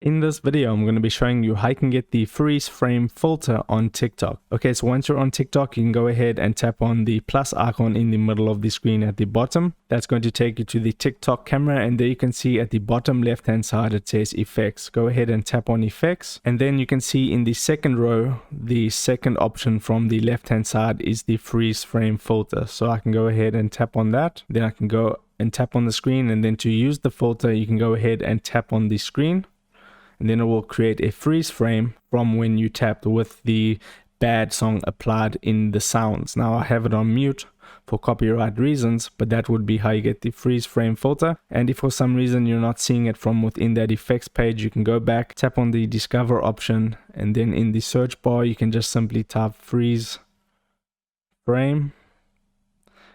In this video, I'm going to be showing you how you can get the freeze frame filter on TikTok. Okay, so once you're on TikTok, you can go ahead and tap on the plus icon in the middle of the screen at the bottom. That's going to take you to the TikTok camera, and there you can see at the bottom left hand side it says effects. Go ahead and tap on effects, and then you can see in the second row, the second option from the left hand side is the freeze frame filter. So I can go ahead and tap on that. Then I can go and tap on the screen, and then to use the filter, you can go ahead and tap on the screen. And then it will create a freeze frame from when you tapped with the bad song applied in the sounds. Now I have it on mute for copyright reasons, but that would be how you get the freeze frame filter. And if for some reason you're not seeing it from within that effects page, you can go back, tap on the discover option, and then in the search bar you can just simply type freeze frame,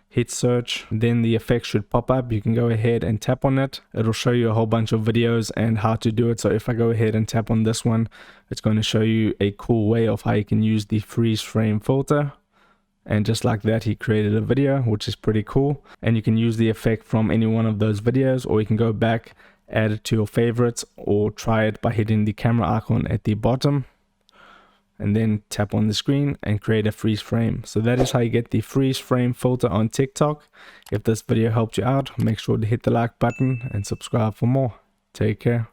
hit search, then the effect should pop up. You can go ahead and tap on it. It'll show you a whole bunch of videos and how to do it. So if I go ahead and tap on this one, it's going to show you a cool way of how you can use the freeze frame filter. And just like that, he created a video, which is pretty cool. And you can use the effect from any one of those videos, or you can go back, add it to your favorites, or try it by hitting the camera icon at the bottom and then tap on the screen and create a freeze frame. So that is how you get the freeze frame filter on TikTok. If this video helped you out, make sure to hit the like button and subscribe for more. Take care.